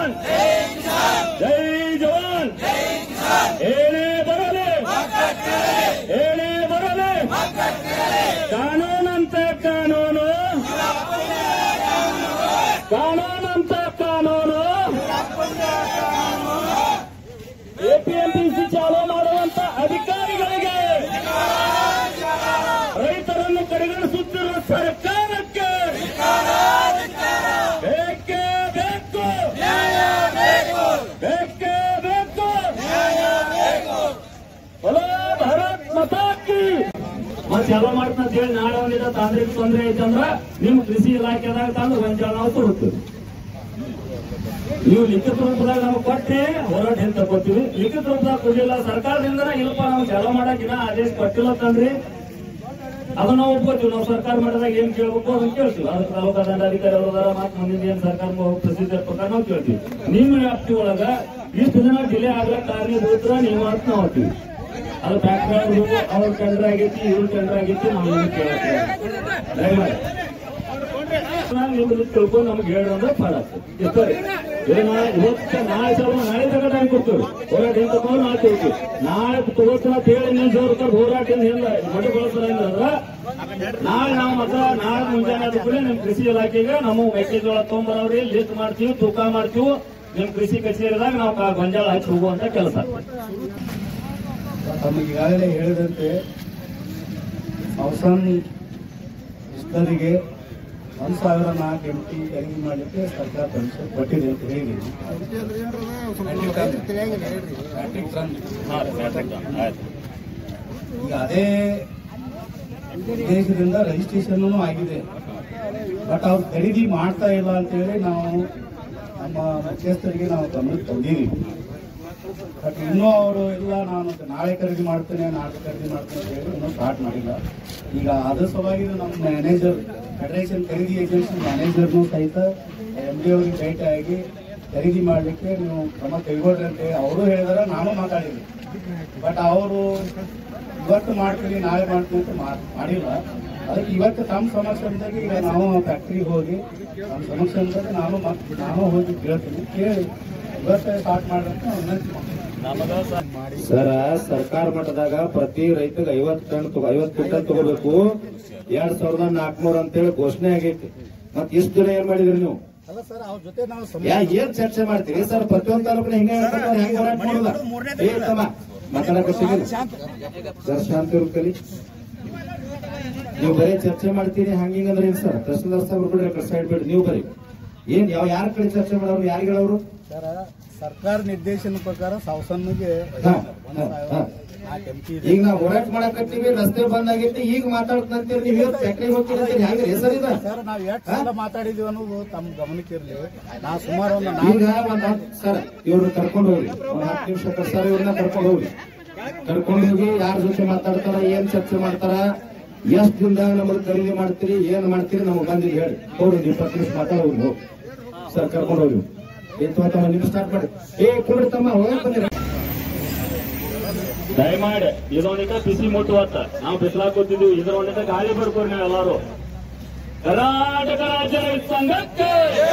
ಜವಾನ್ ಜೈ ಜವಾನ್ ಏನೇ ಬರಲಿ ಏನೇ ಬರಲಿ ಕಾನೂನಂತ ಕಾನೂನು ಕಾನೂನಂತ ಕಾನೂನು ಎಪಿಎಂಸಿ ಚಾಲೂ ಮಾಡುವಂತ ಅಧಿಕಾರಿಗಳಿಗೆ ರೈತರನ್ನು ಕಡೆಗಣಿಸುತ್ತಿರುವ ಸರ್ಕಾರಕ್ಕೆ ಬೇಕೇ ಬೇಕು ಬೇಕೇ ಬೇಕು ಭಾರತ್ ಮಾತಾ ಕೀ ಮತ್ತೆ ಚಾಲೂ ಮಾಡ್ತಾ ಅಂತ ಹೇಳಿ ನಾಳೆ ಒಂದಿನ ತಾಂತ್ರಿಕ ತೊಂದರೆ ಐತಂದ್ರ ನಿಮ್ ಕೃಷಿ ಇಲಾಖೆದಾಗ ತಂದು ಗೊಂಜಾಳ ನಾವು ಕೊಡುತ್ತೇವೆ. ನೀವು ಲಿಖಿತ ರೂಪದಾಗ ನಾವು ಕೊಟ್ಟೆ ಹೋರಾಟ ಅಂತ ತಗೋತೀವಿ. ಲಿಖಿತ ರೂಪದಾಗ ಕೊಡಲಿಲ್ಲ ಸರ್ಕಾರದಿಂದ ಇಲ್ಲಪ್ಪ ನಾವು ಚಾಲೂ ಮಾಡಕ್ಕಿನ ಆದೇಶ ಕೊಟ್ಟಿಲ್ಲ ತಂದ್ರಿ ಅದನ್ನ ನಾವು ಒಪ್ಕೋತೀವಿ. ನಾವು ಸರ್ಕಾರ ಮಾಡಿದಾಗ ಏನ್ ಕೇಳ್ಬೇಕು ಅದನ್ನ ಕೇಳ್ತೀವಿ. ಅದಕ್ಕೆ ತಾಲೂಕಾ ದಂಡಾಧಿಕಾರಿ ಅವರ ಮಾತು ಮುಂದಿನ ಏನ್ ಸರ್ಕಾರ ಪ್ರಸಿದ್ಧ ಪ್ರಕಾರ ನಾವು ಕೇಳ್ತೀವಿ. ನಿಮ್ಮ ವ್ಯಾಪ್ತಿ ಒಳಗ ಇಷ್ಟು ದಿನ ಡಿಲೇ ಆಗ್ಲಕ್ಕ ಕಾರಣೀಭೂತರ ನೀವು ಅಂತ ನಾವು ಹೋಗ್ತೀವಿ. ಅದು ಫ್ಯಾಕ್ಟ್ರಿ ಅವ್ರ ಟೆಂಡರ್ ಆಗೈತಿ ಇವ್ರ ಟೆಂಡರ್ ಆಗೈತಿ ನಾವು ಕೇಳ್ತೀವಿ. ದಯಮಾಡಿ ನಿಮ್ದು ತಿಳ್ಕೊಂಡು ನಮ್ಗೆ ಹೇಳಿದ್ರೆ ಫಲ ಆಗ್ತದೆ. ಇವತ್ತು ನಾಳೆ ಚಾಲು ನಾಳೆ ತಗ ಟೈಮ್ ಕೊಡ್ತೀವಿ. ಹೋರಾಟ ಏನ್ ತಗೊಂಡು ನಾಳೆ ತಗೋತೀವಿ. ನಾಳೆ ತಗೋತೀನ ಹೇಳಿ ಇನ್ನೊಂದು ಹೋರಾಟ ಏನಿಲ್ಲ ಮಡಿಗೊಳಿಸ್ತಾರ ಅಂದ್ರ ನಾಳೆ ನಾವು ಮತ್ತ ನಾಳೆ ಮುಂಜಾನೆ ಆದ ಕೂಡ ನಿಮ್ ಕೃಷಿ ಇಲಾಖೆಗೆ ನಮ್ಮ ಮೆಕ್ಕೆಜೋಳ ತೊಗೊಂಬರವ್ರಿ ಲಿಸ್ಟ್ ಮಾಡ್ತೀವಿ, ತೂಕ ಮಾಡ್ತೀವಿ. ನಿಮ್ ಕೃಷಿ ಕಚೇರಿದಾಗ ನಾವು ಗೊಂಜಾಳ ಹಚ್ಚಿ ಹೋಗುವಂತ ಕೆಲಸ. ತಮಗೆ ಈಗಾಗಲೇ ಹೇಳಿದಂತೆ ಅವಸಾನ ಇಷ್ಟರಿಗೆ 1,004 MT ಖರೀದಿ ಮಾಡಲಿಕ್ಕೆ ಸರ್ಕಾರ ಪರ್ಮಿಷನ್ ಕೊಟ್ಟಿದೆ ಅಂತ ಹೇಳಿದ್ದೀನಿ. ಈಗ ಅದೇ ಉದ್ದೇಶದಿಂದ ರಿಜಿಸ್ಟ್ರೇಷನ್ ಆಗಿದೆ. ಬಟ್ ಅವ್ರು ಖರೀದಿ ಮಾಡ್ತಾ ಇಲ್ಲ ಅಂತೇಳಿ ನಾವು ನಮ್ಮ ಮುಖ್ಯಸ್ಥರಿಗೆ ನಾವು ಗಮನಕ್ಕೆ ತಂದೀವಿ. ಬಟ್ ಇನ್ನೂ ಅವರು ಇಲ್ಲ ನಾನು ನಾಳೆ ಖರೀದಿ ಮಾಡ್ತೇನೆ ನಾಳೆ ಖರೀದಿ ಮಾಡ್ತೇನೆ ಅಂತ ಹೇಳಿ ಇನ್ನೂ ಸ್ಟಾರ್ಟ್ ಮಾಡಿಲ್ಲ. ಈಗ ಅದ್ರ ಸಲುವಾಗಿ ನಮ್ಮ ಮ್ಯಾನೇಜರ್ ಫೆಡರೇಷನ್ ಖರೀದಿ ಏಜೆನ್ಸಿ ಮ್ಯಾನೇಜರ್ನು ಸಹಿತ MD ಅವರಿಗೆ ಭೇಟಿಯಾಗಿ ಖರೀದಿ ಮಾಡಲಿಕ್ಕೆ ನೀವು ಕ್ರಮ ಕೈಗೊಳ್ರಿ ಅಂತ ಹೇಳಿ ಅವರು ಹೇಳಿದಾರೆ, ನಾನು ಮಾತಾಡಿದ್ವಿ. ಬಟ್ ಅವರು ಇವತ್ತು ಮಾಡ್ತೀನಿ ನಾಳೆ ಮಾಡ್ತೀನಿ ಅಂತ ಮಾಡಿಲ್ಲ. ಅದಕ್ಕೆ ಇವತ್ತು ತಮ್ಮ ಸಮಕ್ಷಮದಾಗ ಈಗ ನಾವು ಫ್ಯಾಕ್ಟ್ರಿಗೆ ಹೋಗಿ ನಮ್ಮ ಸಮಕ್ಷಮದಾಗ ನಾನು ಹೋಗಿ ಕೇಳ್ತೀನಿ, ಕೇಳಿ ಇವತ್ತೇ ಸ್ಟಾರ್ಟ್ ಮಾಡ್ರಂತ ವಿನಂತಿ ಮಾಡಿ. ಸರ ಸರ್ಕಾರ ಮಟ್ಟದಾಗ ಪ್ರತಿ ರೈತಗೆ 50 ಕ್ವಿಂಟಲ್ ತಗೋಬೇಕು 2,400 ಅಂತೇಳಿ ಘೋಷಣೆ ಆಗೈತಿ. ಮತ್ ಇಷ್ಟು ದಿನ ಏನ್ ಮಾಡಿದ್ರಿ ನೀವು? ಅಲ್ಲ ಸರ್, ಅವ್ರ ಜೊತೆ ನಾವು ಏನ್ ಚರ್ಚೆ ಮಾಡ್ತೀರಿ ಸರ್? ಪ್ರತಿಯೊಂದು ತಾಲೂಕಿನ ಹೆಂಗೆ ಹೆಂಗ್ ಹೋರಾಟ ಮಾಡೋದ ಮಾತಾಡಕತ್ತೀವಿ ಸರ್. ಶಾಂತಿ ಕಲಿ ನೀವು ಬರೀ ಚರ್ಚೆ ಮಾಡ್ತೀರಿ ಹಂಗಿಂಗಂದ್ರೆ ಏನ್ ಸರ್? ತಹಸೀಲ್ದಾರ್ ಸಾಹೇಬ್ರು ಬಿಡ್ರಿ ಸೈಡ್ ಬಿಡ್ರಿ, ನೀವು ಬರೀ ಏನ್ ಯಾರ ಕಡೆ ಚರ್ಚೆ ಮಾಡೋರು ಯಾರಿಗೆ ಹೇಳೋರು? ಸರ್, ಸರ್ಕಾರ ನಿರ್ದೇಶನ ಪ್ರಕಾರ ಸಾವಸನ್ನಿಗೆ ಈಗ ನಾವು ಹೋರಾಟ ಮಾಡಕತ್ತೀವಿ, ರಸ್ತೆ ಬಂದ್ ಆಗೈತಿ, ಈಗ ಮಾತಾಡ್ತಂತೀರಿ ನೀವು ಫ್ಯಾಕ್ಟ್ರಿ ಹೋಗ್ತೀರಿ ಹೆಂಗ್ರಿ ಹೆಸರು ಇದೆ? ಸರ್, ನಾವ್ ಎಷ್ಟು ಸಲ ಮಾತಾಡಿದೀವಿ ಅನ್ನೋದು ತಮ್ಮ ಗಮನಕ್ಕೆ ಇರಲಿ. ನಾವು ಸುಮಾರು ಈಗ ಸರ್ ಇವ್ರು ಕರ್ಕೊಂಡು ಹೋಗ್ರಿ, 10 ನಿಮಿಷ ಸರ್ ಇವ್ರನ್ನ ಕರ್ಕೊಂಡು ಹೋಗ್ರಿ. ಕರ್ಕೊಂಡು ಹೋಗಿ ಯಾರ ಜೊತೆ ಮಾತಾಡ್ತಾರ, ಏನ್ ಚರ್ಚೆ ಮಾಡ್ತಾರ, ಎಷ್ಟ್ ದಿನದಾಗ ನಮ್ಮನ್ನ ಖರೀದಿ ಮಾಡ್ತೀರಿ, ಏನ್ ಮಾಡ್ತೀರಿ ನಮ್ಗೆ ಬಂದಿಗೆ ಹೇಳಿ ಹೋಗ್ರಿ. 20 ನಿಮಿಷ ಮಾತಾಡೋಗಿ ಹೋಗಿ ಸರ್ ಕರ್ಕೊಂಡು ಹೋಗಿ. ನೀವು ಸ್ಟಾರ್ಟ್ ಮಾಡಿ. ಕೊಡ್ರಿ ತಮ್ಮ ಹೋಗಕ್ ಬಂದಿರ. ದಯಮಾಡಿ ಇದೊಂದಿಟ ಬಿಸಿ ಮುಟ್ಟುವತ್ತ ನಾವು ಬಿಸಿಲಾಕೋತಿದ್ವಿ. ಇದ್ರ ಒಂದಿಟ ಗಾಳಿ ಬರ್ಕೋರಿ ನೀವು ಎಲ್ಲರೂ. ಕರ್ನಾಟಕ ರಾಜ್ಯ ರೈತ ಸಂಘಕ್ಕೆ ಜೈ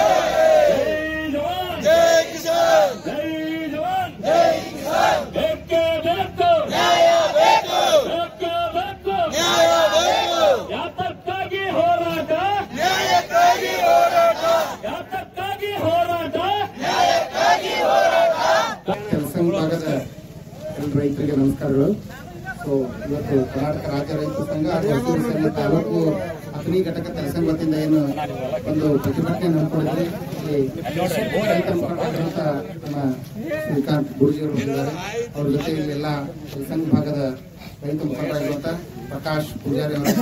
ಜವಾನ್ ಜೈ ಕಿಸಾನ್, ಜೈ ಜವಾನ್ ಜೈ ಕಿಸಾನ್. ಬೇಕೇ ಬೇಕು ನ್ಯಾಯ ಬೇಕು, ಬೇಕೇ ಬೇಕು ನ್ಯಾಯ ಬೇಕು. ಯಾತಕ್ಕಾಗಿ ಹೋರಾಟ, ನ್ಯಾಯಕ್ಕಾಗಿ ಹೋರಾಟ, ಯಾತಕ್ಕಾಗಿ ಹೋರಾಟ, ನ್ಯಾಯಕ್ಕಾಗಿ ಹೋರಾಟ. ಕೆಲಸ ಭಾಗದ ಎಲ್ಲ ರೈತರಿಗೆ ನಮಸ್ಕಾರಗಳು. ಸೊ ಇವತ್ತು ಕರ್ನಾಟಕ ರಾಜ್ಯ ರೈತ ಸಂಘ ಹೊಸೂರು ಸಂಘ ತಾಲೂಕು ಅಥಣಿ ಘಟಕ ಕೆಲಸ ವತಿಯಿಂದ ಏನು ಒಂದು ಪ್ರತಿಭಟನೆ ಹಮ್ಮಿಕೊಂಡಿದೆ. ರೈತ ಮುಖಂಡರಾದಂಥ ನಮ್ಮ ಶ್ರೀಕಾಂತ್ ಗುರುಜಿಯವರು ಬಂದಿದ್ದಾರೆ. ಅವ್ರ ಜೊತೆ ಎಲ್ಲ ಕೆಲಸ ಭಾಗದ ರೈತ ಮುಖಂಡರಾಗಿರುವಂಥ ಪ್ರಕಾಶ್ ಪೂಜಾರಿ ಅವರೇ,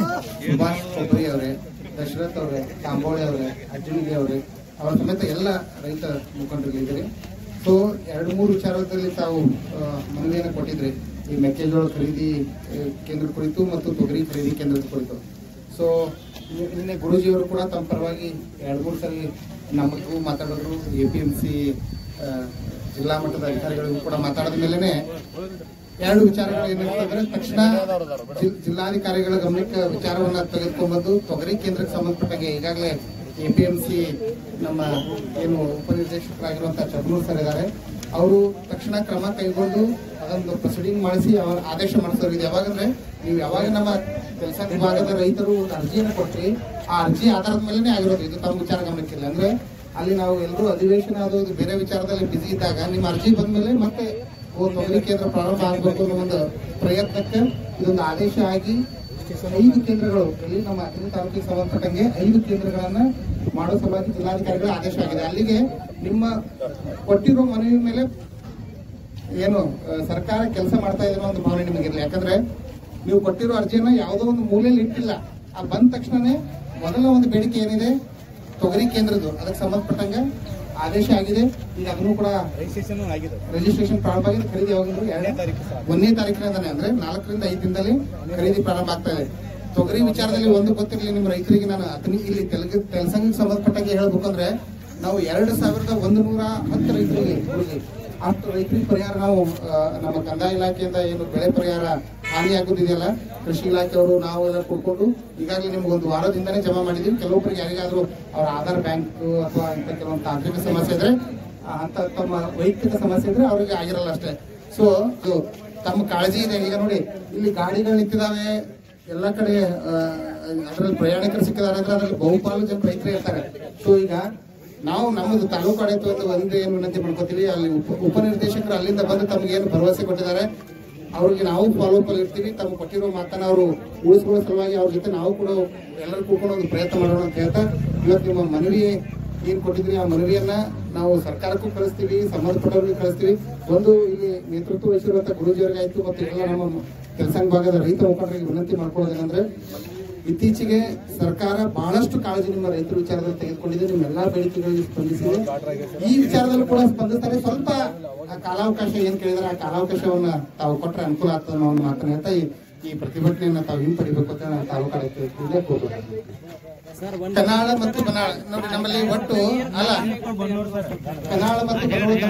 ಸುಭಾಷ್ ಕೊಬ್ಬರಿ ಅವರೇ, ದಶರಥ್ ಅವರೇ, ಕಾಂಬೋಳೆ ಅವರೇ, ಅಜ್ಜನಿಗೆ ಅವರೇ, ಅವರ ಸಮೇತ ಎಲ್ಲ ರೈತ ಮುಖಂಡರಿದ್ದಾರೆ. ಸೊ 2-3 ವಿಚಾರದಲ್ಲಿ ತಾವು ಮನವಿಯನ್ನು ಕೊಟ್ಟಿದ್ರಿ, ಈ ಮೆಕ್ಕೆಜೋಳ ಖರೀದಿ ಕೇಂದ್ರ ಕುರಿತು ಮತ್ತು ತೊಗರಿ ಖರೀದಿ ಕೇಂದ್ರದ ಕುರಿತು. ಸೊ ನಿನ್ನೆ ಗುರೂಜಿಯವರು ಕೂಡ ತಮ್ಮ ಪರವಾಗಿ 2-3 ಸರಿ ನಮಗೂ ಮಾತಾಡಿದ್ರು. APMC ಜಿಲ್ಲಾ ಮಟ್ಟದ ಅಧಿಕಾರಿಗಳಿಗೂ ಕೂಡ ಮಾತಾಡಿದ ಮೇಲೆನೆ 2 ವಿಚಾರಗಳು ಏನಿರ್ತಂದ್ರೆ ತಕ್ಷಣ ಜಿಲ್ಲಾಧಿಕಾರಿಗಳ ಗಮನಕ್ಕೆ ವಿಚಾರವನ್ನ ತೆಗೆದುಕೊಂಡ್ಬಂದು ತೊಗರಿ ಕೇಂದ್ರಕ್ಕೆ ಸಂಬಂಧಪಟ್ಟಾಗೆ ಈಗಾಗಲೇ APMC ನಮ್ಮ ಏನು ಉಪನಿರ್ದೇಶಕರಾಗಿರುವಂತಹ ಚಂದ್ರೂರ್ ಸರ್ ಇದ್ದಾರೆ. ಅವರು ತಕ್ಷಣ ಕ್ರಮ ಕೈಗೊಂಡು ಅದೊಂದು ಪ್ರೊಸೀಡಿಂಗ್ ಮಾಡಿಸಿ ಅವರ ಆದೇಶ ಮಾಡಿಸೋರು. ಇದು ಯಾವಾಗಂದ್ರೆ ನೀವು ಯಾವಾಗ ನಮ್ಮ ಕೆಲಸ ವಿಭಾಗದ ರೈತರು ಅರ್ಜಿಯನ್ನು ಕೊಟ್ರಿ, ಆ ಅರ್ಜಿ ಆಧಾರದ ಮೇಲೆನೆ ಆಗಿರೋದು. ಇದು ತಮ್ಮ ವಿಚಾರ ಗಮನಕ್ಕಿಲ್ಲ. ಅಂದ್ರೆ ಅಲ್ಲಿ ನಾವು ಎಲ್ಲರೂ ಅಧಿವೇಶನ ಅದು ಬೇರೆ ವಿಚಾರದಲ್ಲಿ ಬಿಸಿ ಇದ್ದಾಗ ನಿಮ್ಮ ಅರ್ಜಿ ಬಂದ್ಮೇಲೆ ಮತ್ತೆ ತೊಗರಿ ಕೇಂದ್ರ ಪ್ರಾರಂಭ ಆಗಬೇಕು ಅನ್ನೋ ಒಂದು ಪ್ರಯತ್ನಕ್ಕೆ ಇದೊಂದು ಆದೇಶ ಆಗಿ 5 ಕೇಂದ್ರಗಳು ಇಲ್ಲಿ ನಮ್ಮ ಅಥಣಿ ತಾಲೂಕಿಗೆ ಸಂಬಂಧಪಟ್ಟಂಗೆ 5 ಕೇಂದ್ರಗಳನ್ನ ಮಾಡೋ ಸಲುವಾಗಿ ಜಿಲ್ಲಾಧಿಕಾರಿಗಳ ಆದೇಶ ಆಗಿದೆ. ಅಲ್ಲಿಗೆ ನಿಮ್ಮ ಕೊಟ್ಟಿರೋ ಮನವಿ ಮೇಲೆ ಏನು ಸರ್ಕಾರ ಕೆಲಸ ಮಾಡ್ತಾ ಇರೋ ಒಂದು ಭಾವನೆ ನಿಮಗಿರಲಿ. ಯಾಕಂದ್ರೆ ನೀವು ಕೊಟ್ಟಿರೋ ಅರ್ಜಿಯನ್ನ ಯಾವುದೋ ಒಂದು ಮೂಲೆಯಲ್ಲಿ ಇಟ್ಟಿಲ್ಲ. ಆ ಬಂದ ತಕ್ಷಣನೇ ಮೊದಲ ಒಂದು ಬೇಡಿಕೆ ಏನಿದೆ ತೊಗರಿ ಕೇಂದ್ರದ್ದು, ಅದಕ್ಕೆ ಸಂಬಂಧಪಟ್ಟಂಗೆ ಆದೇಶ ಆಗಿದೆ. ಈಗ ಅದನ್ನು ಕೂಡ ರಿಜಿಸ್ಟ್ರೇಷನ್ ಪ್ರಾರಂಭ ಆಗಿದೆ. ಖರೀದಿ ಯಾವಾಗಿದ್ರು 1ನೇ ತಾರೀಕಿನಿಂದಾನೆ, ಅಂದ್ರೆ 4 ರಿಂದ 5 ದಿನದಲ್ಲಿ ಖರೀದಿ ಪ್ರಾರಂಭ ಆಗ್ತಾ ಇದೆ. ತೊಗರಿ ವಿಚಾರದಲ್ಲಿ ಒಂದು ಗೊತ್ತಿರಲಿ ನಿಮ್ಮ ರೈತರಿಗೆ, ನಾನು ಅಥಣಿ ಇಲ್ಲಿ ತೆಲಸಂಗಕ್ಕೆ ಸಂಬಂಧಪಟ್ಟಂಗೆ ಹೇಳ್ಬೇಕಂದ್ರೆ ನಾವು 2110 ರೈತರಿಗೆ ಅಷ್ಟು ರೈತರಿಗೆ ಪರಿಹಾರ ನಾವು ನಮ್ಮ ಕಂದಾಯ ಇಲಾಖೆಯಿಂದ ಏನು ಬೆಳೆ ಪರಿಹಾರ ಹಾನಿ ಆಗೋದಿದೆಯಲ್ಲ, ಕೃಷಿ ಇಲಾಖೆಯವರು ನಾವು ಎಲ್ಲ ಕೊಡ್ಕೊಂಡು ಈಗಾಗಲೇ ನಿಮ್ಗೆ ಒಂದು ವಾರದಿಂದನೇ ಜಮಾ ಮಾಡಿದೀವಿ. ಕೆಲವೊಬ್ಬರಿಗೆ ಯಾರಿಗಾದ್ರೂ ಅವರ ಆಧಾರ್ ಬ್ಯಾಂಕ್ ಅಥವಾ ಇಂಥ ಕೆಲವೊಂದು ತಾಂತ್ರಿಕ ಸಮಸ್ಯೆ ಇದ್ರೆ, ಅಂತ ತಮ್ಮ ವೈಯಕ್ತಿಕ ಸಮಸ್ಯೆ ಇದ್ರೆ ಅವರಿಗೆ ಆಗಿರಲ್ಲ ಅಷ್ಟೇ. ಸೊ ತಮ್ಮ ಕಾಳಜಿ ಇದೆ. ಈಗ ನೋಡಿ ಇಲ್ಲಿ ಗಾಡಿಗಳು ನಿಂತಿದ್ದಾವೆ ಎಲ್ಲ ಕಡೆ, ಅದರಲ್ಲಿ ಪ್ರಯಾಣಿಕರು ಸಿಕ್ಕಿದ್ದಾರೆ ಅಂದ್ರೆ ಅದ್ರಲ್ಲಿ ಬಹುಪಾಲು ಜನ ರೈತರು ಇರ್ತಾರೆ. ಸೊ ಈಗ ನಾವು ನಮ್ಮದು ತಾಲೂಕು ಆಡಳಿತ ಒಂದು ಏನು ವಿನಂತಿ ಮಾಡ್ಕೋತೀವಿ, ಅಲ್ಲಿ ಉಪನಿರ್ದೇಶಕರು ಅಲ್ಲಿಂದ ಬಂದು ತಮ್ಗೆ ಏನು ಭರವಸೆ ಕೊಟ್ಟಿದ್ದಾರೆ ಅವ್ರಿಗೆ ನಾವು ಫಾಲೋ ಅಪ್ ಅಲ್ಲಿ ಇರ್ತೀವಿ. ತಮ್ಮ ಕೊಟ್ಟಿರೋ ಮಾತನ್ನ ಅವರು ಉಳಿಸ್ಕೊಳ್ಳೋ ಸಲುವಾಗಿ ಅವ್ರ ಜೊತೆ ನಾವು ಕೂಡ ಎಲ್ಲರೂ ಕೂತ್ಕೊಂಡು ಒಂದು ಪ್ರಯತ್ನ ಮಾಡೋಣ ಅಂತ ಹೇಳ್ತಾ, ಇವತ್ತು ನಿಮ್ಮ ಮನವಿ ಏನ್ ಕೊಟ್ಟಿದ್ರಿ ಆ ಮನವಿಯನ್ನ ನಾವು ಸರ್ಕಾರಕ್ಕೂ ಕಳಿಸ್ತೀವಿ, ಸಂಬಂಧಪಟ್ಟವ್ರಿಗೆ ಕಳಿಸ್ತೀವಿ. ಒಂದು ಇಲ್ಲಿ ನೇತೃತ್ವ ವಹಿಸಿರುವಂತಹ ಗುರೂಜಿಯವರಿಗಾಯ್ತು ಮತ್ತು ಎಲ್ಲ ನಮ್ಮ ಕೆಲಸ ಭಾಗದ ರೈತ ಮುಖಂಡರಿಗೆ ವಿನಂತಿ ಮಾಡ್ಕೊಳ್ಳೋದೇನಂದ್ರೆ, ಇತ್ತೀಚೆಗೆ ಸರ್ಕಾರ ಬಹಳಷ್ಟು ಕಾಳಜಿ ನಿಮ್ಮ ರೈತರ ವಿಚಾರದಲ್ಲಿ ತೆಗೆದುಕೊಂಡಿದೆ. ನಿಮ್ಮೆಲ್ಲಾ ಬೇಡಿಕೆಗಳಿಗೆ ಸ್ಪಂದಿಸಿದೆ. ಈ ವಿಚಾರದಲ್ಲೂ ಕೂಡ ಸ್ಪಂದಿಸ್ತಾರೆ. ಸ್ವಲ್ಪ ಕಾಲಾವಕಾಶ ಏನ್ ಕೇಳಿದ್ರೆ ಆ ಕಾಲಾವಕಾಶವನ್ನ ತಾವು ಕೊಟ್ಟರೆ ಅನುಕೂಲ ಆಗ್ತದೆ ಅನ್ನೋ ಒಂದು ಮಾತನ್ನ ಹೇಳ್ತಾ ಈ ಪ್ರತಿಭಟನೆಯನ್ನ ತಾವು ಹಿಂಪಡಿಬೇಕು ಅಂತ ನಾನು ತಾಲೂಕು ಆಡಳಿತಕ್ಕೆ ಹೋಗ್ಬೇಕು. ಕನಾಳ ಮತ್ತು ಬನಾಳ ನೋಡಿ ನಮ್ಮಲ್ಲಿ ಒಟ್ಟು ಅಲ್ಲ, ಕನಾಳ ಮತ್ತು ಗಮನಕ್ಕೆ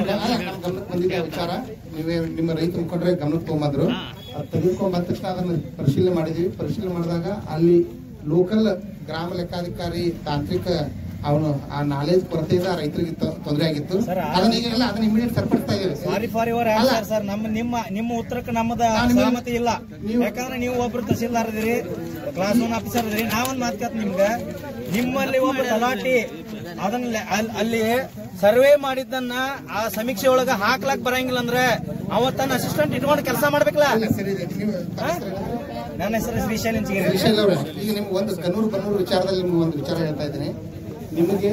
ಬಂದಿದೆ ವಿಚಾರ. ನೀವೇ ನಿಮ್ಮ ರೈತ ಮುಖಂಡ್ರೆ ಗಮನಕ್ಕೆ ತಗೊಂಬಂದ್ರು. ಅದು ತೆಗೆದುಕೊಂಡ್ ಬಂದ ತಕ್ಷಣ ಅದನ್ನ ಪರಿಶೀಲನೆ ಮಾಡಿದೀವಿ. ಪರಿಶೀಲನೆ ಮಾಡಿದಾಗ ಅಲ್ಲಿ ಲೋಕಲ್ ಗ್ರಾಮ ಲೆಕ್ಕಾಧಿಕಾರಿ ತಾಂತ್ರಿಕ ಅವನು ಆ ನಾಲೆಜ್ ಕೊರತೆಯಿಂದ ರೈತರಿಗೆ ತೊಂದರೆ ಆಗಿತ್ತು. ಅದನ್ನ ಈಗೆಲ್ಲ ಅದನ್ನ ಇಮಿಡಿಯೇಟ್ ಸರಿಪಡಿಸ್ತಾ ಇದ್ದೀವಿ. ನಿಮ್ಮ ಉತ್ತರಕ್ಕೆ ನಮ್ಮದ ಸಹಮತಿ ಇಲ್ಲ. ಯಾಕಂದ್ರೆ ನೀವು ಒಬ್ರು ತಹಸೀಲ್ದಾರ್ ಇದ್ರಿ, ಕ್ಲಾಸ್ 1 ಆಫೀಸರ್ ಇದ್ರಿ. ನಾವೊಂದ್ ಮಾತು ನಿಮ್ಗೆ, ನಿಮ್ಮಲ್ಲಿ ಒಬ್ಬ ತಲಾಟಿ ಅದನ್ನ ಅಲ್ಲಿ ಸರ್ವೆ ಮಾಡಿದ್ದನ್ನ ಆ ಸಮೀಕ್ಷೆ ಒಳಗ ಹಾಕ್ಲಾಕ್ ಬರಂಗಿಲ್ಲ ಅಂದ್ರೆ ಅವತ್ತನ್ನ ಅಸಿಸ್ಟೆಂಟ್ ಇಟ್ಕೊಂಡು ಕೆಲಸ ಮಾಡ್ಬೇಕಲ್ಲ. ನನ್ನ ಹೆಸರು ಶ್ರೀಶೈಲ್ ಇಂಚಿಗಿರಿ. ಈಗ ನಿಮ್ಗೆ ಒಂದು ಬನ್ನೂರು ವಿಚಾರದಲ್ಲಿ ನಿಮ್ಗೆ ಒಂದು ವಿಚಾರ ಹೇಳ್ತಾ ಇದ್ದೀನಿ. ನಿಮಗೆ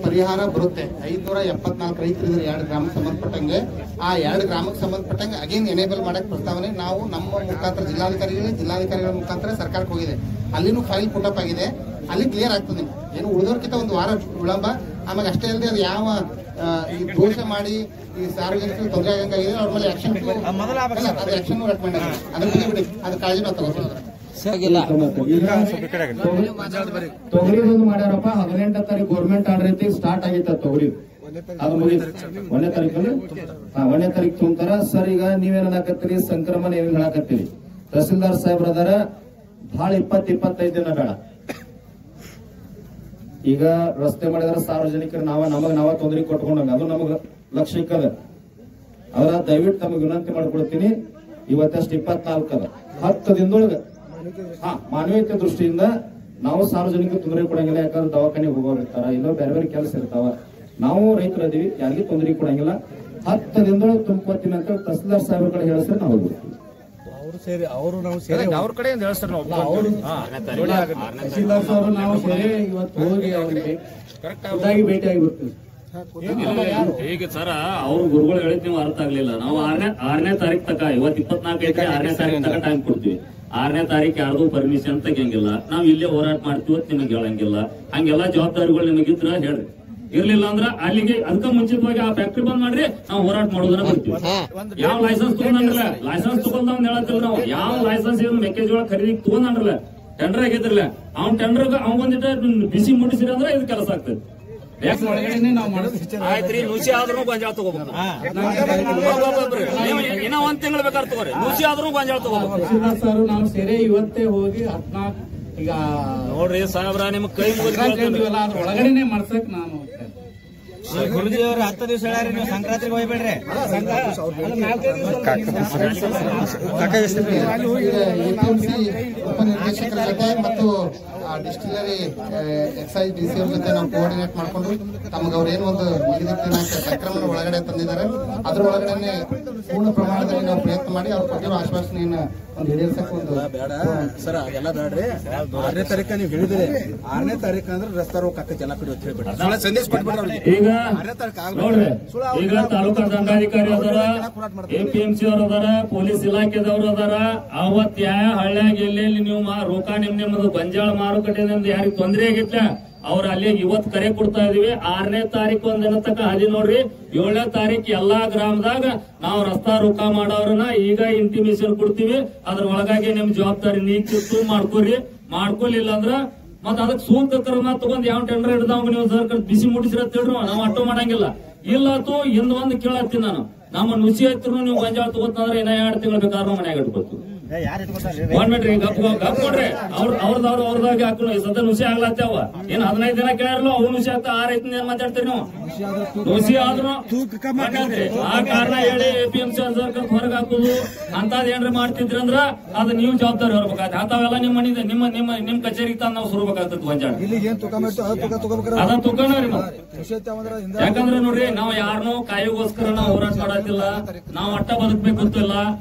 ಪರಿಹಾರ ಬರುತ್ತೆ. 574 ರೈತರಿದ್ರೆ 2 ಗ್ರಾಮಕ್ಕೆ ಸಂಬಂಧಪಟ್ಟಂಗೆ, ಆ 2 ಗ್ರಾಮಕ್ಕೆ ಸಂಬಂಧಪಟ್ಟಂಗೆ ಅಗೇನ್ ಎನೇಬಲ್ ಮಾಡಕ್ ಪ್ರಸ್ತಾವನೆ ನಾವು ನಮ್ಮ ಮುಖಾಂತರ ಜಿಲ್ಲಾಧಿಕಾರಿಗಳ ಮುಖಾಂತರ ಸರ್ಕಾರಕ್ಕೆ ಹೋಗಿದೆ. ಅಲ್ಲಿನೂ ಫೈಲ್ ಪುಟಪ್ ಆಗಿದೆ. ಅಲ್ಲಿ ಕ್ಲಿಯರ್ ಆಗ್ತದೆ. ಏನು ಉಳಿದೋರ್ಕಿಂತ ಒಂದು ವಾರ ವಿಳಂಬ. ಆಮೇಲೆ ಅಷ್ಟೇ ಅಲ್ಲದೆ ಅದು ಯಾವ ಈ ದೋಷ ಮಾಡಿ ಈ ಸಾರ್ವಜನಿಕರಿಗೆ ತೊಂದರೆ ಆಗಂಗಾಗಿದೆ ಅವ್ರ ಮೇಲೆ ಆಕ್ಷನ್ ರೆಕಮೆಂಡ್ ಆಗಿದೆ. ಅದ್ರ ಬಗ್ಗೆ ಬಿಡಿ, ಅದ್ರ ಕಾಳಜಿ ನಾವು ತಗೋತೀವಿ. ತೊಗರಿದೊಂದು ಮಾಡ್ಯಾರಪ್ಪ. 18ನೇ ತಾರೀಕು ಗೌರ್ಮೆಂಟ್ ಆರ್ಡರ್ ಐತಿ, ಸ್ಟಾರ್ಟ್ ಆಗೈತೆ ತೊಗರಿ. ಅದು ಮುಗಿತು 1ನೇ ತಾರೀಕಲ್ಲಿ 1ನೇ ತಾರೀಕು ತುಂಬ್ತಾರ. ಸರ್ ಈಗ ನೀವೇನ್ ಹೇಳಕತ್ತೀರಿ, ಸಂಕ್ರಮಣ ಏನ್ ಹೇಳಕತ್ತೀರಿ? ತಹಸೀಲ್ದಾರ್ ಸಾಹೇಬ್ರ ಅದಾರ, ಭಾಳ 20-25 ದಿನ ಬೇಡ. ಈಗ ರಸ್ತೆ ಮಾಡಿದಾರ ಸಾರ್ವಜನಿಕರು ನಾವ ತೊಂದರೆ ಕೊಟ್ಕೊಂಡಂಗ ಅದು ನಮಗ ಲಕ್ಷ್ಯಕ್ಕದ. ಅದರ ದಯವಿಟ್ಟು ತಮಗೆ ವಿನಂತಿ ಮಾಡ್ಕೊಡ್ತೀನಿ. ಇವತ್ತಷ್ಟು 24 ಅದ, 10 ದಿನದೊಳಗ ಮಾನವೀಯತೆ ದೃಷ್ಟಿಯಿಂದ ನಾವು ಸಾರ್ವಜನಿಕ ತೊಂದರೆ ಕೊಡಂಗಿಲ್ಲ. ಯಾಕಂದ್ರೆ ದವಾಖಾನೆಗೆ ಹೋಗೋರಿರ್ತಾರ, ಇಲ್ಲೋ ಬೇರೆ ಬೇರೆ ಕೆಲಸ ಇರ್ತಾವ. ನಾವು ರೈತರು ಅದೀವಿ, ಯಾರಿಗೂ ತೊಂದರೆ ಕೊಡಂಗಿಲ್ಲ. 10 ದಿನದೊಳಗೆ ತುಂಬ್ಕೋತೀನಿ ಅಂತ ತಹಸೀಲ್ದಾರ್ ಸಾಹೇಬ್ರ ಕಡೆ ಹೇಳಿಸ್ತಾರೆ, ನಾವು ಹೋಗ್ಬಿಡ್ತೀವಿ. ಅವ್ರ ಕಡೆಯಿಂದ ಹೇಳ್ತಾರೆ. ತಹಸೀಲ್ದಾರ್ ಸಾಹೇಬ್ರು ನಾವು ಸೇರಿ ಇವತ್ತು ಹೋಗಿ ಅವ್ರಿಗೆ ಖುದ್ದಾಗಿ ಭೇಟಿ ಆಗಿಬಿಡ್ತೀವಿ. ಈಗ ಸರ ಅವ್ರು ಗುರುಗಳು ಹೇಳಿದ್ ನೀವು ಅರ್ಥ ಆಗ್ಲಿಲ್ಲ. ನಾವು 6ನೇ ತಾರೀಕು ತಕ, ಇವತ್ತು 24 ಐತೆ, 6ನೇ ತಾರೀಕು ತಕ ಟೈಮ್ ಕೊಡ್ತೀವಿ. 6ನೇ ತಾರೀಕು ಯಾರ್ದು ಪರ್ಮಿಷನ್ ತೆಗಿಯಂಗಿಲ್ಲ. ನಾವು ಇಲ್ಲೇ ಹೋರಾಟ ಮಾಡ್ತೀವಿ ಅಂತ ನಿಮಗೆ ಹೇಳಂಗಿಲ್ಲ. ಹಂಗೆಲ್ಲ ಜವಾಬ್ದಾರಿಗಳು ನಿಮಗಿದ್ರ ಹೇಳ್ರಿ. ಇರ್ಲಿಲ್ಲ ಅಂದ್ರ ಅಲ್ಲಿಗೆ ಅದಕ್ಕ ಮುಂಚಿತವಾಗಿ ಆ ಫ್ಯಾಕ್ಟ್ರಿ ಬಂದ್ ಮಾಡ್ರಿ, ನಾವು ಹೋರಾಟ ಮಾಡೋದನ್ನ ಬರ್ತೀವಿ. ಯಾವ ಲೈಸೆನ್ಸ್ ತಗೊಂಡ್ರಲ್ಲ, ಲೈಸೆನ್ಸ್ ತಗೊಂಡ್ ಹೇಳತ್ತಿಲ್ಲ ನಾವು. ಯಾವ ಲೈಸೆನ್ಸ್ ಮೆಕ್ಕೆಜೋಳ ಖರೀದಿ ತಗೊಂಡ್ರಲ್ಲ, ಟೆಂಡರ್ ಆಗಿದ್ರಲ್ಲ, ಅವ್ನ್ ಟೆಂಡರ್ ಅವ್ನ್ ಬಂದಿಟ್ಟ ಬಿಸಿ ಮುಟ್ಟಿಸಿರಿ ಅಂದ್ರೆ ಇದು ಕೆಲಸ ಆಗ್ತದೆ. ಆಯ್ತ್ರಿ, ನುಸಿ ಆದ್ರೂ ಗೊಂಜಾಳ ತಗೋಬೇಕು. ಇನ್ನ 1 ತಿಂಗಳು ಬೇಕಾದ್ರೆ ತಗೋರಿ, ನುಸಿ ಆದ್ರೂ ಗೊಂಜಾಳ ತಗೋಬೇಕು. ಸರ್ ನಾವು ಸೇರಿ ಇವತ್ತೇ ಹೋಗಿ ಈಗ ನೋಡ್ರಿ ಸಾಹೇಬ್ರ ನಿಮ್ ಕೈ ಅದ್ರ ಒಳಗಡೆನೆ ಮಾಡ್ಸಕ್ ನಾನು ಗುರುಜಿ ಅವರು 10 ದಿವಸ ಹೇಳ್ಯಾರ, ನೀವು ಸಂಕ್ರಾಂತಿಗೆ ಹೋಗ್ಬೇಡ್ರಿ. ಉಪನಿರ್ದೇಶಕರ ಜೊತೆ ಮತ್ತು ಡಿಸ್ಟಿಲರಿ ಎಕ್ಸೈಸ್ ಡಿಸಿ ಅವ್ರ ಜೊತೆ ನಾವು ಕೋಆರ್ಡಿನೇಟ್ ಮಾಡ್ಕೊಂಡು ತಮಗೆ ಅವ್ರು ಏನು ಒಂದು ನಿಗದಿತ ಸಂಕ್ರಮಣ ಒಳಗಡೆ ತಂದಿದ್ದಾರೆ, ಅದ್ರ ಒಳಗಡೆ ಪೂರ್ಣ ಪ್ರಮಾಣದಲ್ಲಿ ನಾವು ಪ್ರಯತ್ನ ಮಾಡಿ ಅವ್ರು ಕೊಟ್ಟಿರೋ ಆಶ್ವಾಸನೆಯನ್ನ ಒಂದು ಈಡೇರಿಸಕ್ಕೆ ಒಂದು ಸರ್ ಅದೆಲ್ಲ ಬೇಡ್ರಿ. 6ನೇ ತಾರೀಕು ನೀವು ಹೇಳಿದ್ರಿ, 6ನೇ ತಾರೀಕು ಅಂದ್ರೆ ರಸ್ತಾ ರೋಕ್ ಹಾಕಕ್ಕೆ ಎಲ್ಲ ಕಡೆ ಹೇಳ್ಬಿಟ್ರಿ, ಸಂದೇಶ ಕೊಟ್ಬಿಟ್ರಿ. ಈಗ ನೋಡ್ರಿ, ಈಗ ತಾಲೂಕಾ ದಂಡಾಧಿಕಾರಿ ಅದಾರ, APMC ಅವ್ರ ಅದಾರ, ಪೊಲೀಸ್ ಇಲಾಖೆದವ್ರು ಅದಾರ. ಅವತ್ ಯಾವ ಹಳ್ಳ್ಯಾಗ ಎಲ್ಲೆಲ್ಲಿ ನೀವು ರೋಕ ನಿಮ್ಮದು ಗೊಂಜಾಳ ಮಾರುಕಟ್ಟೆದಿಂದ ಯಾರಿಗೆ ತೊಂದರೆ ಆಗಿತ್ತ ಅವ್ರ ಅಲ್ಲಿ ಇವತ್ತು ಕರೆ ಕೊಡ್ತಾ ಇದೀವಿ. 6ನೇ ತಾರೀಕು ಒಂದಿನ ತನಕ ಹಾದಿ ನೋಡ್ರಿ. 7ನೇ ತಾರೀಕು ಎಲ್ಲಾ ಗ್ರಾಮದಾಗ ನಾವು ರಸ್ತಾ ರೋಕ ಮಾಡೋರನ್ನ ಈಗ ಇಂಟಿಮೇಷನ್ ಕೊಡ್ತೀವಿ. ಅದ್ರ ಒಳಗಾಗಿ ನಿಮ್ ಜವಾಬ್ದಾರಿ ನೀತಿತ್ತು ಮಾಡ್ಕೊಲಿಲ್ಲ ಅಂದ್ರ ಮತ್ತ ಅದಕ್ಕೆ ಸೂಕ್ತ ಕ್ರಮ ತಗೊಂಡ್ ಯಾವ ಟೆಂಡರ್ ಹಿಡ್ದವ್ ನೀವು ಸರ್ಕಾರ ಬಿಸಿ ಮುಟ್ಟಿಸಿರತ್ ಹೇಳ್ರು, ನಾವು ಅಟ್ಟು ಮಾಡಂಗಿಲ್ಲ. ಇಲ್ಲತ್ತು ಇಂದ ಒಂದು ಕೇಳತ್ತೀನಿ ನಾನು, ನಮ್ಮ ನುಸಿ ಐತ್ರು ನೀವು ಗೊಂಜಾಳ ತಗೋತಂದ್ರೆ ಇನ್ನ 2 ತಿಂಗಳು ಬೇಕಾದ್ರೂ ಮನ್ಯಾಗ ಇಟ್ಕೋತೀವಿ. ಗೌರ್ಮೆಂಟ್ರಿ ಗಪ್ ಕೊಡ್ರಿ, ಅವ್ರದಾಗಿ ಹಾಕೋಣ. ಸದ್ಯ ನುಸಿ ಆಗ್ಲತ್ತವ ಏನ್ 15 ದಿನ ಕೇಳಾರಲ್ಲ, ಅವು ನುಸಿ ಆಗ್ತಾವ. 6 ಏನ್ ಮಾತಾಡ್ತೀರಿ ನೀವು? ನುಸಿ ಆದ್ರೂ ಆ ಕಾರಣ ಹೇಳಿ APMC ಸರ್ಕಾರ ಹೊರಗೆ ಹಾಕುದು ಅಂತದ್ ಏನ್ರಿ ಮಾಡ್ತಿದ್ರಿ ಅಂದ್ರ ಅದ್ ನೀವು ಜವಾಬ್ದಾರಿ ಹೊರಬೇಕಾಗ್ತದೆ. ಅಂತಾವೆಲ್ಲ ನಿಮ್ಮ ಮನೆ ನಿಮ್ ಕಚೇರಿಗೆ ತಂದ್ ನಾವು ಸುರ್ಬೇಕಾಗ್ತದೆ ಗೊಂಜಾಳ. ಅದನ್ನ ತೂಕನವ್ರಿ. ಯಾಕಂದ್ರೆ ನೋಡ್ರಿ, ನಾವು ಯಾರನ್ನೂ ಕಾಯಿಗೋಸ್ಕರ ನಾವು ಹೋರಾಟ ಮಾಡತ್ತಿಲ್ಲ, ನಾವು ಅಟ್ಟ ಬದುಕ್ಬೇಕಂತಿಲ್ಲ,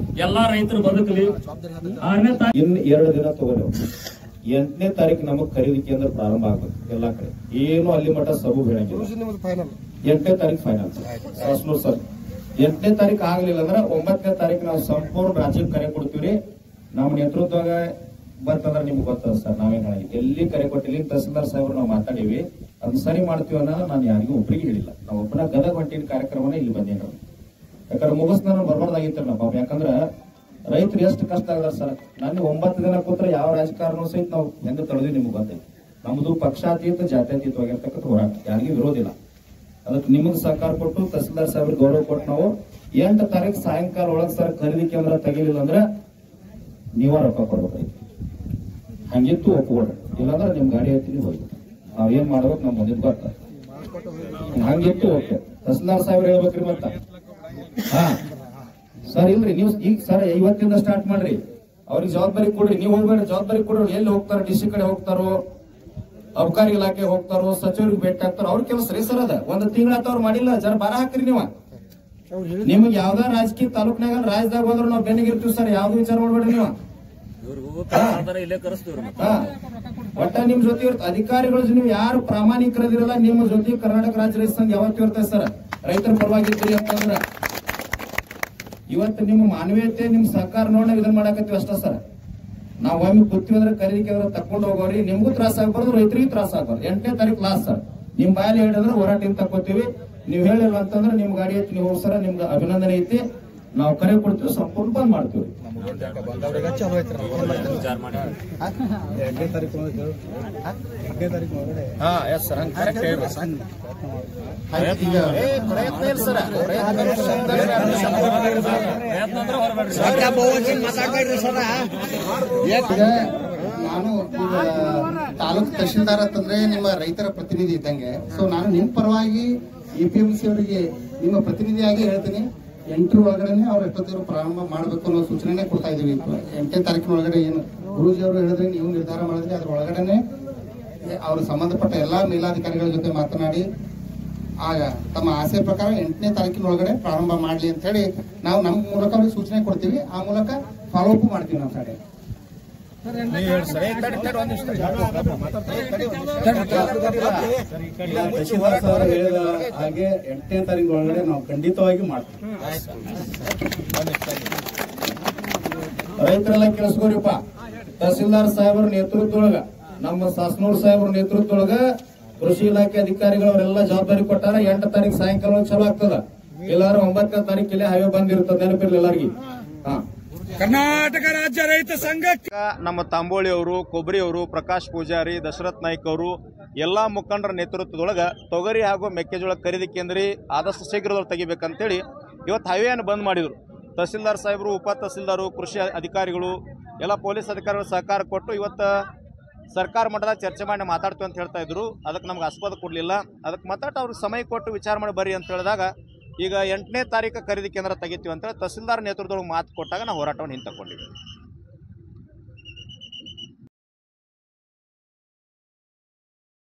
ಎಲ್ಲಾ ರೈತರು ಬದುಕಲಿ. 6ನೇ ತಾರೀಕು ಇನ್ನು 2 ದಿನ ತಗೋರಿ. 8ನೇ ತಾರೀಕು ನಮಗ್ ಖರೀದಿ ಕೇಂದ್ರ ಪ್ರಾರಂಭ ಆಗ್ಬೇಕು ಎಲ್ಲಾ ಕಡೆ. ಏನು ಅಲ್ಲಿ ಮಠ ಸಬು ಹೇಳಂಗಿಲ್ಲ. 8ನೇ ತಾರೀಕು ಫೈನಲ್ ಸರ್. 8ನೇ ತಾರೀಕು ಆಗ್ಲಿಲ್ಲ ಅಂದ್ರೆ 9ನೇ ತಾರೀಕು ನಾವು ಸಂಪೂರ್ಣ ರಾಜ್ಯಕ್ಕೆ ಕರೆ ಕೊಡ್ತೀವಿ. ನಮ್ಮ ನೇತೃತ್ವಾಗ ಬರ್ತಂದ್ರೆ ನಿಮ್ಗೆ ಗೊತ್ತದ ಸರ್, ನಾವೇನ್ ಎಲ್ಲಿ ಕರೆ ಕೊಟ್ಟಿಲ್ಲ. ತಹಸೀಲ್ದಾರ್ ಸಾಹೇಬ್ರು ನಾವು ಮಾತಾಡೀವಿ, ಅದನ್ನ ಸರಿ ಮಾಡ್ತೀವಿ ಅನ್ನೋದು ನಾನು ಯಾರಿಗೂ ಒಬ್ಬರಿಗೆ ಹೇಳಿಲ್ಲ. ನಾವು ಒಬ್ಬನ ಗದಗ ಹೊಂಟಿನ ಕಾರ್ಯಕ್ರಮನ ಇಲ್ಲಿ ಬಂದೇನು. ಯಾಕಂದ್ರೆ ಮುಗಿಸ್ನ ಬರ್ಬಾರ್ದಾಗಿತ್ತು ನಾವು. ಯಾಕಂದ್ರೆ ರೈತರು ಎಷ್ಟು ಕಷ್ಟ ಆಗದ ಸರ್. ನಾನು 9 ದಿನ ಕೂತ್ರೆ ಯಾವ ರಾಜಕಾರಣ ಸಹಿತ ನಾವು ಹೆಂಗ ತಡೆದ್ವಿ ನಿಮ್ಗೆ ಗೊತ್ತೈತಿ. ನಮ್ದು ಪಕ್ಷಾತೀತ ಜಾತ್ಯತೀತವಾಗಿರ್ತಕ್ಕಂಥ ಹೋರಾಟ, ಯಾರಿಗೂ ವಿರೋಧಿಲ್ಲ. ಅದಕ್ಕೆ ನಿಮಗೆ ಸಹಕಾರ ಕೊಟ್ಟು ತಹಸೀಲ್ದಾರ್ ಸಾಹೇಬ್ರಿಗೆ ಗೌರವ ಕೊಟ್ಟು ನಾವು 8 ತಾರೀಕು ಸಾಯಂಕಾಲ ಒಳಗೆ ಸರ್ ಖರೀದಿ ಕೇಂದ್ರ ತೆಗಿಲಿಲ್ಲ ಅಂದ್ರೆ ನೀವ ರೊಕ್ಕ ಕೊಡ್ಬೇಕೈತಿ. ಹಂಗಿತ್ತು ಒಪ್ಕೊಡ್ರಿ, ಇಲ್ಲಾಂದ್ರೆ ನಿಮ್ ಗಾಡಿ ಐತಿ ಹೋಗಿ ನಾವ್ ಏನ್ ಮಾಡ್ಬೇಕು ನಮ್ ಮುಂದಿನ ಬರ್ತಾರೆ. ಹಂಗಿತ್ತು ಓಕೆ. ತಹಸೀಲ್ದಾರ್ ಸಾಹೇಬ್ರು ಹೇಳ್ಬೇಕ್ರಿ ಮತ್ತ. ಹಾ ಸರ್ ಇಲ್ರಿ, ನೀವು ಈಗ ಸರ್ ಇವತ್ತಿಂದ ಸ್ಟಾರ್ಟ್ ಮಾಡ್ರಿ. ಅವ್ರಿಗೆ ಜವಾಬ್ದಾರಿ ಕೊಡ್ರಿ. ನೀವು ಹೋಗ್ಬೇಡ್ರಿ, ಜವಾಬ್ದಾರಿ ಕೊಡ್ರಿ. ಎಲ್ಲಿ ಹೋಗ್ತಾರೋ, ಡಿಸಿ ಕಡೆ ಹೋಗ್ತಾರೋ, ಅಬಕಾರಿ ಇಲಾಖೆ ಹೋಗ್ತಾರೋ, ಸಚಿವರಿಗೆ ಭೇಟಿ ಆಗ್ತಾರೋ, ಅವ್ರ ಕೆಲಸ ರೀ ಸರ್. ಅದ 1 ತಿಂಗಳಾತವ್ರು ಮಾಡಿಲ್ಲ, ಜರ ಬಾರ ಹಾಕ್ರಿ ನೀವು. ನಿಮ್ಗೆ ಯಾವ್ದಾ ರಾಜಕೀಯ ತಾಲೂಕ್ನಾಗ ರಾಜ್ಯದಾಗ ಹೋದ್ರು ನಾವು ಬೆನ್ನಿಗಿರ್ತೀವಿ ಸರ್, ಯಾವ್ದು ವಿಚಾರ ಮಾಡ್ಬೇಡ್ರಿ ನೀವು. ಒಟ್ಟ ನಿಮ್ ಜೊತೆ ಇರ್ತ ಅಧಿಕಾರಿಗಳು ನೀವು ಯಾರು ಪ್ರಾಮಾಣಿಕರದಿರಲ್ಲ, ನಿಮ್ಮ ಜೊತೆ ಕರ್ನಾಟಕ ರಾಜ್ಯ ರೈತ ಸಂಘ ಯಾವತ್ತೂ ಇರ್ತದೆ ಸರ್. ರೈತರ ಪರವಾಗಿರ್ತೀರಿ ಅಂತಂದ್ರ ಇವತ್ತು ನಿಮ್ಮ ಮಾನವೀಯತೆ, ನಿಮ್ ಸಹಕಾರ ನೋಡಿ ಇದನ್ನ ಮಾಡಾಕತ್ತೀವಿ ಅಷ್ಟ ಸರ್. ನಾವ್ ಒಮ್ಮೆ ಕೂತೀವಿ ಅಂದ್ರೆ ಖರೀದಿ ಕೇಂದ್ರ ತಕೊಂಡು ಹೋಗೋರಿ, ನಿಮ್ಗೂ ತ್ರಾಸ ಆಗ್ಬಾರ್ದು, ರೈತರಿಗೂ ತ್ರಾಸ ಆಗ್ಬಾರ್ದು. 8ನೇ ತಾರೀಕು ಲಾಸ್ಟ್ ಸರ್. ನಿಮ್ ಬಾಯಲ್ಲಿ ಹೇಳಿದ್ರೆ ಹೋರಾಟ ತಕ್ಕೋತೀವಿ. ನೀವ್ ಹೇಳಿಲ್ಲ ಅಂತಂದ್ರೆ ನಿಮ್ ಗಾಡಿ ಐತಿ, ನೀವು ಹೋಗ್ಸರ, ನಿಮ್ಗೆ ಅಭಿನಂದನೆ ಐತಿ. ನಾವು ಕರೆ ಕೊಡ್ತೀವಿ, ಸಂಪೂರ್ಣ ಬಂದ್ ಮಾಡ್ತೀವಿ. ನಾನು ತಾಲೂಕು ತಹಶೀಲ್ದಾರ್ ಅಂತಂದ್ರೆ ನಿಮ್ಮ ರೈತರ ಪ್ರತಿನಿಧಿ ಇದ್ದಂಗೆ. ಸೊ ನಾನು ನಿಮ್ ಪರವಾಗಿ APMC ಅವರಿಗೆ ನಿಮ್ಮ ಪ್ರತಿನಿಧಿಯಾಗಿ ಹೇಳ್ತೀನಿ, 8ರ ಒಳಗಡೆ ಅವ್ರು ಎಷ್ಟೊತ್ತಿದ್ರು ಪ್ರಾರಂಭ ಮಾಡಬೇಕು ಅನ್ನೋ ಸೂಚನೆ ಕೊಡ್ತಾ ಇದೀವಿ. 8ನೇ ತಾರೀಕಿನ ಒಳಗಡೆ ಏನು ಗುರೂಜಿ ಅವರು ಹೇಳಿದ್ರೆ ನೀವು ನಿರ್ಧಾರ ಮಾಡಿದ್ರೆ ಅದ್ರ ಒಳಗಡೆ ಅವ್ರ ಸಂಬಂಧಪಟ್ಟ ಎಲ್ಲಾ ಮೇಲಾಧಿಕಾರಿಗಳ ಜೊತೆ ಮಾತನಾಡಿ ಆಗ ತಮ್ಮ ಆಸೆ ಪ್ರಕಾರ 8ನೇ ತಾರೀಕಿನ ಒಳಗಡೆ ಪ್ರಾರಂಭ ಮಾಡ್ಲಿ ಅಂತ ಹೇಳಿ ನಾವು ನಮ್ಮ ಮೂಲಕ ಅವ್ರಿಗೆ ಸೂಚನೆ ಕೊಡ್ತೀವಿ. ಆ ಮೂಲಕ ಫಾಲೋ ಅಪ್ ಮಾಡ್ತೀವಿ ನಾವು ಕಡೆ. ಹೇಳಿದ ಹಾಗೆ 8ನೇ ತಾರೀಕು ಒಳಗಡೆ ನಾವು ಖಂಡಿತವಾಗಿ ಮಾಡ್ತೀವಿ. ರೈತರೆಲ್ಲ ಕೇಳಿಸ್ಕೋರಿಪ್ಪ. ತಹಸೀಲ್ದಾರ್ ಸಾಹೇಬ್ರ ನೇತೃತ್ವದೊಳಗ, ನಮ್ಮ ಸಾಸ್ನೂರ್ ಸಾಹೇಬ್ರ ನೇತೃತ್ವದೊಳಗ ಕೃಷಿ ಇಲಾಖೆ ಅಧಿಕಾರಿಗಳವರೆಲ್ಲ ಜವಾಬ್ದಾರಿ ಕೊಟ್ಟಾರ. 8 ತಾರೀಕು ಸಾಯಂಕಾಲ ಚಲೋ ಆಗ್ತದ. ಎಲ್ಲಾರು 9ನೇ ತಾರೀಕು ಇಲ್ಲೇ ಹೈವೇ ಬಂದಿರ್ತದ, ನೆನಪಿರ್ಲಿ ಎಲ್ಲಾರ್ಗಿ. ಕರ್ನಾಟಕ ರಾಜ್ಯ ರೈತ ಸಂಘ ನಮ್ಮ ತಾಂಬೋಳಿ ಅವರು, ಕೊಬ್ಬರಿ ಅವರು, ಪ್ರಕಾಶ್ ಪೂಜಾರಿ, ದಶರಥ್ ನಾಯ್ಕ್ ಅವರು ಎಲ್ಲಾ ಮುಖಂಡರ ನೇತೃತ್ವದೊಳಗ ತೊಗರಿ ಹಾಗೂ ಮೆಕ್ಕೆಜೋಳ ಖರೀದಿ ಕೇಂದ್ರ ಆದಷ್ಟು ಶೀಘ್ರದಲ್ಲಿ ತೆಗಿಬೇಕಂತೇಳಿ ಇವತ್ತು ಹೈವೇಯನ್ನು ಬಂದ್ ಮಾಡಿದ್ರು. ತಹಸೀಲ್ದಾರ್ ಸಾಹೇಬರು, ಉಪ ತಹಸೀಲ್ದಾರು, ಕೃಷಿ ಅಧಿಕಾರಿಗಳು, ಎಲ್ಲ ಪೊಲೀಸ್ ಅಧಿಕಾರಿಗಳು ಸಹಕಾರ ಕೊಟ್ಟು ಇವತ್ತು ಸರ್ಕಾರ ಮಟ್ಟದಾಗ ಚರ್ಚೆ ಮಾಡಿ ಮಾತಾಡ್ತೀವಿ ಅಂತ ಹೇಳ್ತಾ ಇದ್ರು. ಅದಕ್ಕೆ ನಮ್ಗೆ ಆಸ್ಪದ ಕೊಡಲಿಲ್ಲ. ಅದಕ್ಕೆ ಮಾತಾಡ್ತಾ ಅವ್ರಿಗೆ ಸಮಯ ಕೊಟ್ಟು ವಿಚಾರ ಮಾಡಿ ಬರ್ರಿ ಅಂತ ಹೇಳಿದಾಗ ಈಗ 8ನೇ ತಾರೀಕು ಖರೀದಿ ಕೇಂದ್ರ ತೆಗಿತೀವಿ ಅಂತೇಳಿ ತಹಸೀಲ್ದಾರ್ ನೇತೃತ್ವದೊಳಗೆ ಮಾತು ಕೊಟ್ಟಾಗ ನಾವು ಹೋರಾಟವನ್ನು ಹಿಂತಕೊಂಡಿದ್ದೀವಿ.